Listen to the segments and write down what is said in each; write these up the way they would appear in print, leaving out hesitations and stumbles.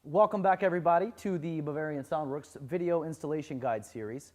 Welcome back, everybody, to the Bavarian Soundworks Video Installation Guide Series.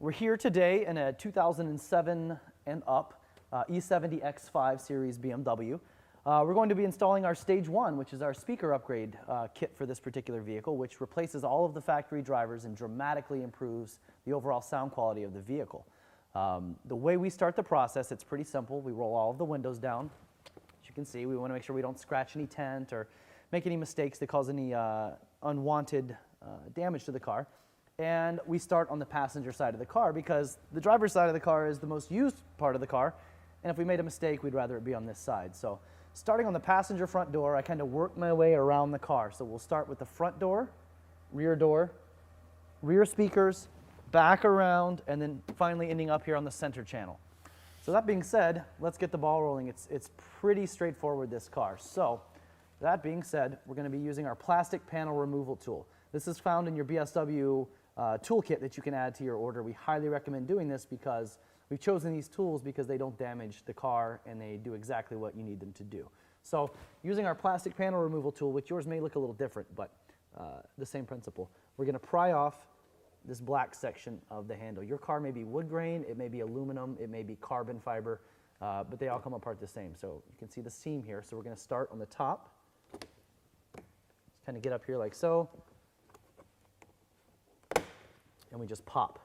We're here today in a 2007 and up E70 X5 Series BMW. We're going to be installing our Stage 1, which is our speaker upgrade kit for this particular vehicle, which replaces all of the factory drivers and dramatically improves the overall sound quality of the vehicle. The way we start the process, it's pretty simple. We roll all of the windows down. As you can see, we want to make sure we don't scratch any tent or make any mistakes that cause any unwanted damage to the car. And we start on the passenger side of the car because the driver's side of the car is the most used part of the car. And if we made a mistake, we'd rather it be on this side. So starting on the passenger front door, I kind of work my way around the car. So we'll start with the front door, rear speakers, back around, and then finally ending up here on the center channel. So that being said, let's get the ball rolling. It's pretty straightforward, this car. So that being said, we're going to be using our plastic panel removal tool. This is found in your BSW toolkit that you can add to your order. We highly recommend doing this because we've chosen these tools because they don't damage the car and they do exactly what you need them to do. So using our plastic panel removal tool, which yours may look a little different, but the same principle, we're going to pry off this black section of the handle. Your car may be wood grain, it may be aluminum, it may be carbon fiber, but they all come apart the same. So you can see the seam here. So we're going to start on the top. Kind of get up here like so, and we just pop.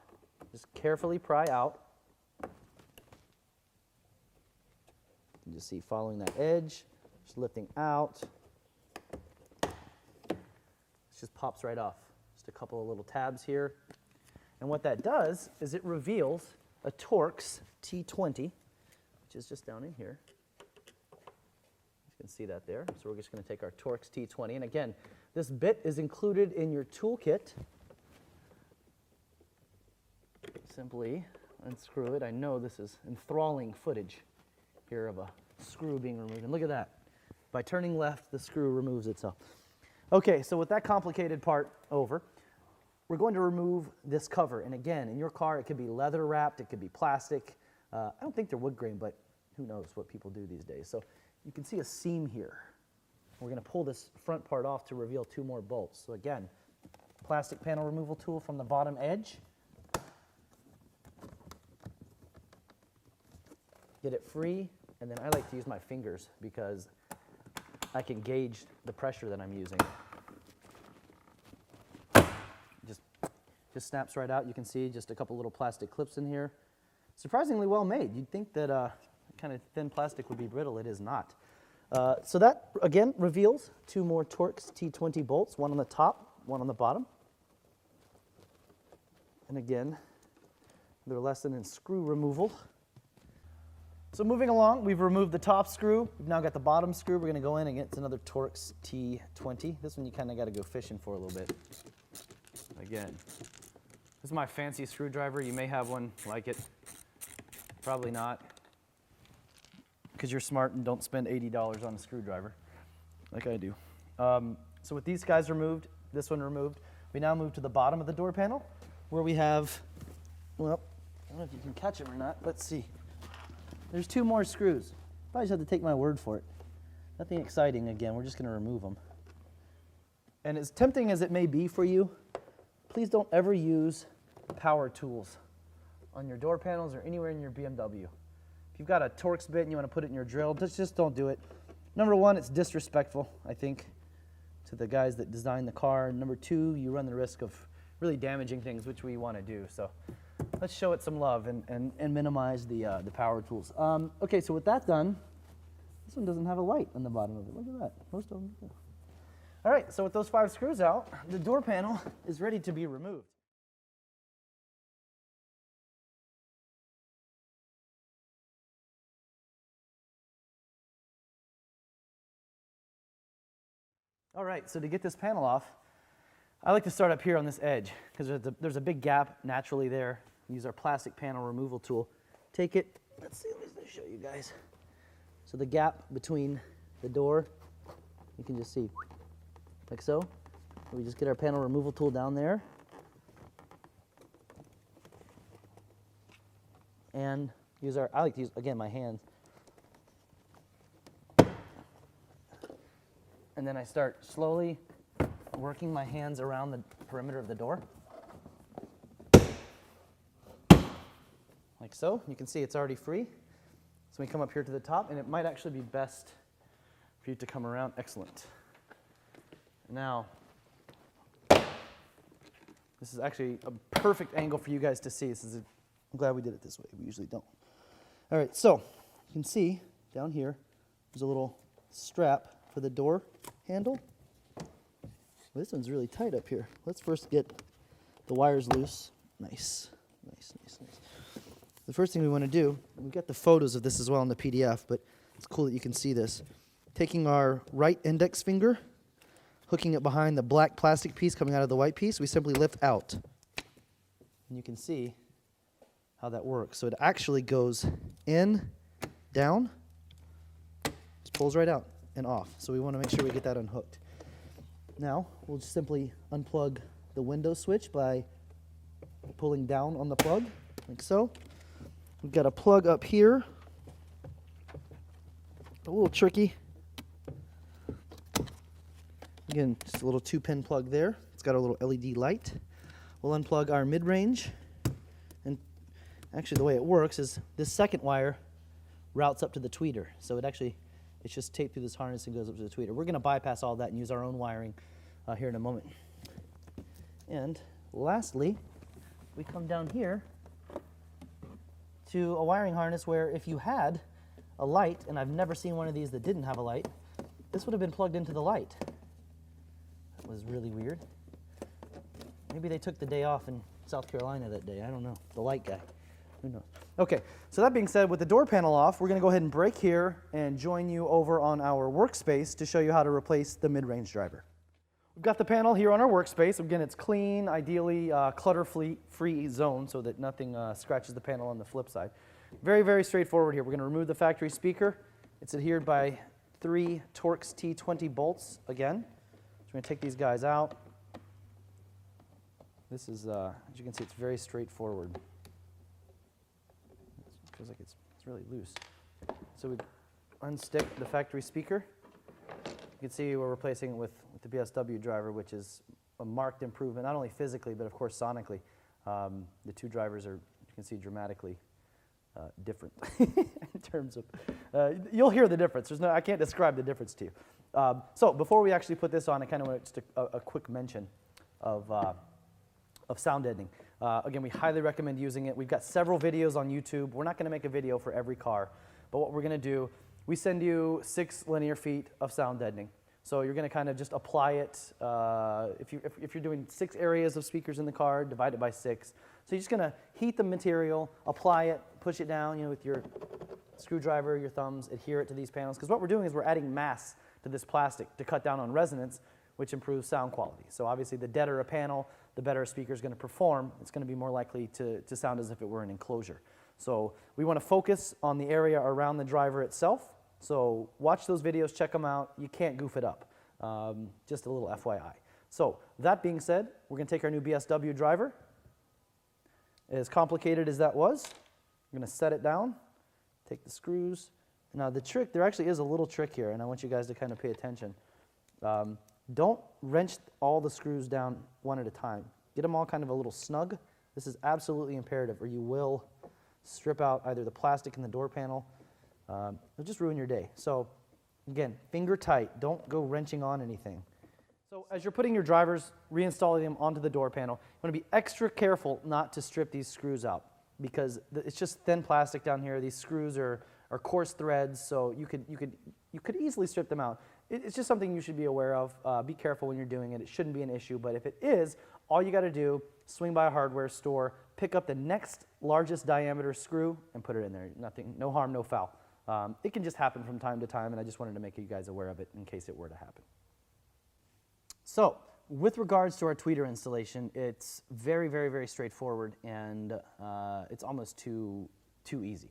Just carefully pry out. You just see following that edge, just lifting out. It just pops right off. Just a couple of little tabs here. And what that does is it reveals a Torx T20, which is just down in here. You can see that there. So we're just going to take our Torx T20. And again, this bit is included in your toolkit. Simply unscrew it. I know this is enthralling footage here of a screw being removed. And look at that. By turning left, the screw removes itself. Okay, so with that complicated part over, we're going to remove this cover. And again, in your car, it could be leather wrapped, it could be plastic. I don't think they're wood grain, but who knows what people do these days. So you can see a seam here. We're going to pull this front part off to reveal two more bolts. So again, plastic panel removal tool from the bottom edge. Get it free, and then I like to use my fingers because I can gauge the pressure that I'm using. Just snaps right out. You can see just a couple little plastic clips in here. Surprisingly well made. You'd think that kind of thin plastic would be brittle. It is not. So that, again, reveals two more Torx T20 bolts, one on the top, one on the bottom. And again, their lesson in screw removal. So moving along, we've removed the top screw. We've now got the bottom screw. We're going to go in and get another Torx T20. This one you kind of got to go fishing for a little bit. Again, this is my fancy screwdriver. You may have one like it. Probably not, because you're smart and don't spend $80 on a screwdriver like I do. So with these guys removed, this one removed, we now move to the bottom of the door panel where we have, well, I don't know if you can catch them or not. Let's see. There's two more screws. Probably just have to take my word for it. Nothing exciting again. We're just going to remove them. And as tempting as it may be for you, please don't ever use power tools on your door panels or anywhere in your BMW. If you've got a Torx bit and you want to put it in your drill, just don't do it. Number one, it's disrespectful, I think, to the guys that designed the car. And number two, you run the risk of really damaging things, which we want to do. So let's show it some love and minimize the power tools. Okay, so with that done, this one doesn't have a light on the bottom of it. Look at that. Most of them do. All right, so with those 5 screws out, the door panel is ready to be removed. All right, so to get this panel off, I like to start up here on this edge because there's a big gap naturally there. Use our plastic panel removal tool. Take it, let's see, let me show you guys. So the gap between the door, you can just see, like so. We just get our panel removal tool down there. And I like to use, again, my hands. And then I start slowly working my hands around the perimeter of the door. Like so. You can see it's already free. So we come up here to the top, and it might actually be best for you to come around. Excellent. Now, this is actually a perfect angle for you guys to see. I'm glad we did it this way. We usually don't. All right, so you can see down here, there's a little strap for the door handle. Well, this one's really tight up here. Let's first get the wires loose. Nice, nice, nice, nice. The first thing we want to do, we've got the photos of this as well in the PDF, but it's cool that you can see this. Taking our right index finger, hooking it behind the black plastic piece coming out of the white piece, we simply lift out. And you can see how that works. So it actually goes in, down, just pulls right out and off. So we want to make sure we get that unhooked. Now, we'll just simply unplug the window switch by pulling down on the plug, like so. We've got a plug up here, a little tricky. Again, just a little 2-pin plug there. It's got a little LED light. We'll unplug our mid-range. And actually the way it works is this second wire routes up to the tweeter. So it's just taped through this harness and goes up to the tweeter. We're going to bypass all that and use our own wiring here in a moment. And lastly, we come down here to a wiring harness where if you had a light, and I've never seen one of these that didn't have a light, this would have been plugged into the light. That was really weird. Maybe they took the day off in South Carolina that day. I don't know. The light guy. Who knows? Okay, so that being said, with the door panel off, we're going to go ahead and break here and join you over on our workspace to show you how to replace the mid-range driver. We've got the panel here on our workspace. Again, it's clean, ideally clutter-free zone so that nothing scratches the panel on the flip side. Very, very straightforward here. We're going to remove the factory speaker. It's adhered by 3 Torx T20 bolts again. So we're going to take these guys out. This is, as you can see, it's very straightforward. It feels like it's really loose. So we unstick the factory speaker. You can see we're replacing it with the BSW driver, which is a marked improvement, not only physically, but of course sonically. The two drivers are, you can see, dramatically different in terms of, you'll hear the difference. I can't describe the difference to you. So before we actually put this on, I kind of want just a quick mention of sound deadening. Again, we highly recommend using it. We've got several videos on YouTube. We're not going to make a video for every car, but what we're going to do, we send you 6 linear feet of sound deadening. So you're going to kind of just apply it. If you're doing 6 areas of speakers in the car, divide it by 6. So you're just going to heat the material, apply it, push it down, with your screwdriver, your thumbs, adhere it to these panels. Because what we're doing is we're adding mass to this plastic to cut down on resonance, which improves sound quality. So obviously the deader a panel, the better a speaker is going to perform. It's going to be more likely to sound as if it were an enclosure. So we want to focus on the area around the driver itself. So watch those videos, check them out. You can't goof it up. Just a little FYI. So that being said, we're going to take our new BSW driver. As complicated as that was, we're going to set it down, take the screws. Now the trick, there actually is a little trick here, and I want you guys to kind of pay attention. Don't wrench all the screws down one at a time. Get them all kind of a little snug. This is absolutely imperative, or you will strip out either the plastic in the door panel. It'll just ruin your day. So again, finger tight. Don't go wrenching on anything. So as you're putting your drivers, reinstalling them onto the door panel, you want to be extra careful not to strip these screws out because it's just thin plastic down here. These screws are coarse threads, so you could easily strip them out. It's just something you should be aware of. Be careful when you're doing it. It shouldn't be an issue, but if it is, all you got to do, swing by a hardware store, pick up the next largest diameter screw, and put it in there. Nothing, no harm, no foul. It can just happen from time to time, and I just wanted to make you guys aware of it in case it were to happen. So, with regards to our tweeter installation, it's very, very, very straightforward, and it's almost too easy.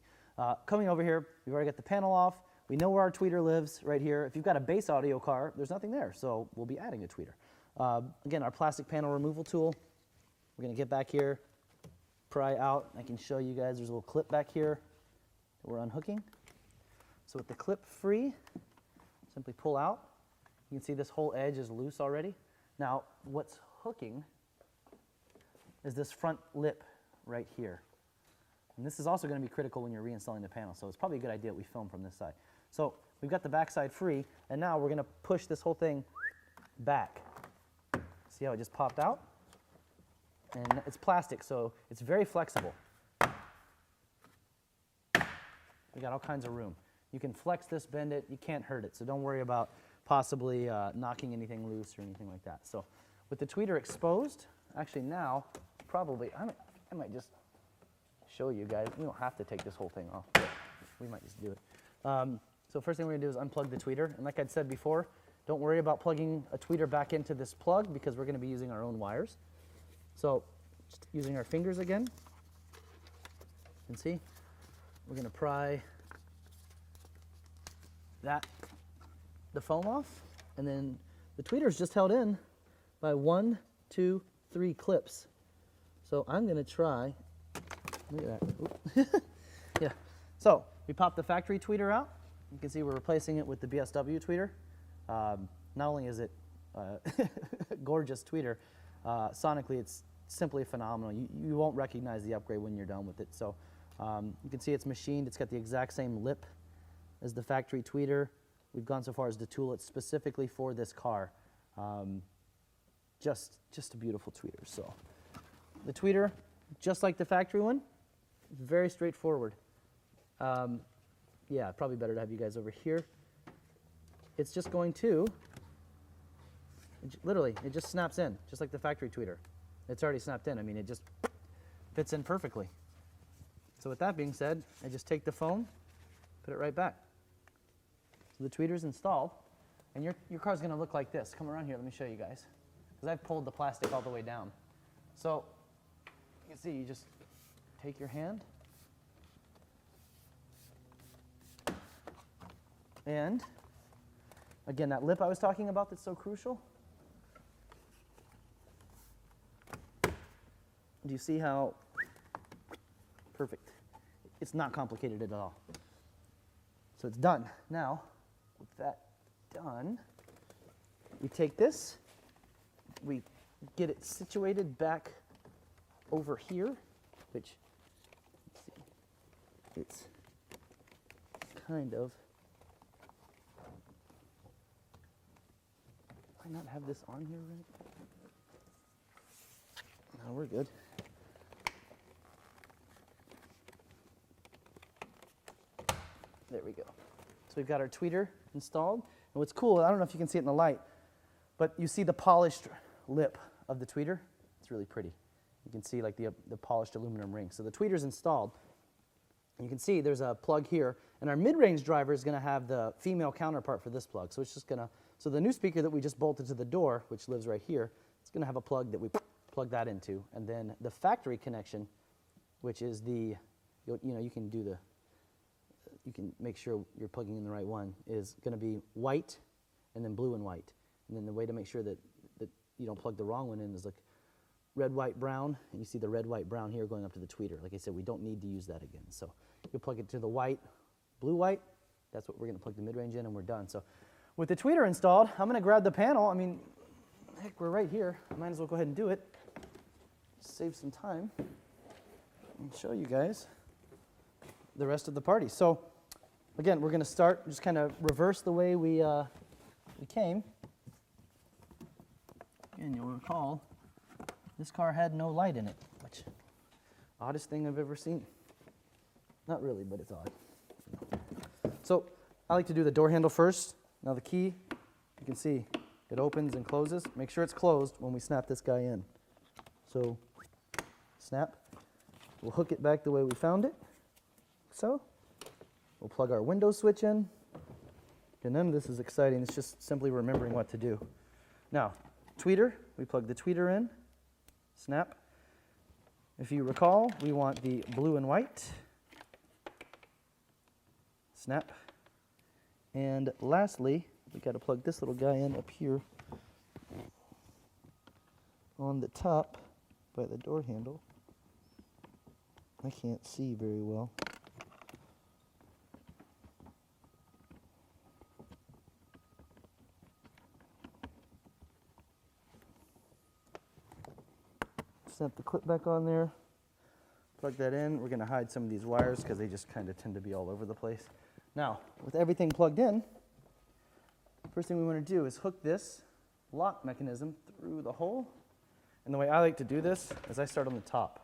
Coming over here, we've already got the panel off. We know where our tweeter lives, right here. If you've got a base audio car, there's nothing there, so we'll be adding a tweeter. Again, our plastic panel removal tool. We're going to get back here, pry out. I can show you guys there's a little clip back here that we're unhooking. So with the clip free, simply pull out. You can see this whole edge is loose already. Now, what's hooking is this front lip right here. And this is also going to be critical when you're reinstalling the panel, so it's probably a good idea that we film from this side. So we've got the back side free, and now we're going to push this whole thing back. See how it just popped out? And it's plastic, so it's very flexible. We got all kinds of room. You can flex this, bend it, you can't hurt it, so don't worry about possibly knocking anything loose or anything like that. So with the tweeter exposed, actually now, probably, I might just show you guys. We don't have to take this whole thing off, but we might just do it. So first thing we're gonna do is unplug the tweeter, and like I'd said before, don't worry about plugging a tweeter back into this plug because we're gonna be using our own wires. So just using our fingers again, you can see, we're gonna pry the foam off, and then the tweeter is just held in by 1, 2, 3 clips. So I'm gonna try, look at that, yeah. So we popped the factory tweeter out. You can see we're replacing it with the BSW tweeter. Not only is it a gorgeous tweeter, sonically it's simply phenomenal. You won't recognize the upgrade when you're done with it. So you can see it's machined. It's got the exact same lip as the factory tweeter. We've gone so far as to tool it specifically for this car. Just a beautiful tweeter. So the tweeter, just like the factory one, very straightforward. Yeah, probably better to have you guys over here. It's just going to, literally, it just snaps in, just like the factory tweeter. It's already snapped in. I mean, it just fits in perfectly. So with that being said, I just take the foam, put it right back. So the tweeter's installed, and your car's gonna look like this. Come around here, let me show you guys. Because I've pulled the plastic all the way down. So you can see, you just take your hand, and again, that lip I was talking about that's so crucial. Do you see how perfect? It's not complicated at all. So it's done. Now, with that done, we take this, we get it situated back over here, which, let's see, it's kind of, do I not have this on here right? No, we're good. There we go. So we've got our tweeter installed. And what's cool, I don't know if you can see it in the light, but you see the polished lip of the tweeter. It's really pretty. You can see like the polished aluminum ring. So the tweeter's installed. You can see there's a plug here, and our mid-range driver is going to have the female counterpart for this plug. So it's just going to, so the new speaker that we just bolted to the door, which lives right here, it's going to have a plug that we plug that into. And then the factory connection, which is the, you know, you can do the, you can make sure you're plugging in the right one, is going to be white and then blue and white. And then the way to make sure that you don't plug the wrong one in is like red, white, brown, and you see the red, white, brown here going up to the tweeter. Like I said, we don't need to use that again. So you'll plug it to the white, blue, white. That's what we're going to plug the mid-range in, and we're done. So with the tweeter installed, I'm going to grab the panel. I mean, heck, we're right here. I might as well go ahead and do it. Save some time and show you guys the rest of the party. So again, we're going to start, just kind of reverse the way we came. And you'll recall, this car had no light in it, which, oddest thing I've ever seen. Not really, but it's odd. So I like to do the door handle first. Now the key, you can see, it opens and closes. Make sure it's closed when we snap this guy in. So snap. We'll hook it back the way we found it. So we'll plug our window switch in. And none of this is exciting. It's just simply remembering what to do. Now, tweeter, we plug the tweeter in. Snap. If you recall, we want the blue and white. Snap. And lastly, we got to plug this little guy in up here on the top by the door handle. I can't see very well. snap the clip back on there. Plug that in. We're going to hide some of these wires because they just kind of tend to be all over the place. Now, with everything plugged in, first thing we want to do is hook this lock mechanism through the hole. And the way I like to do this is I start on the top.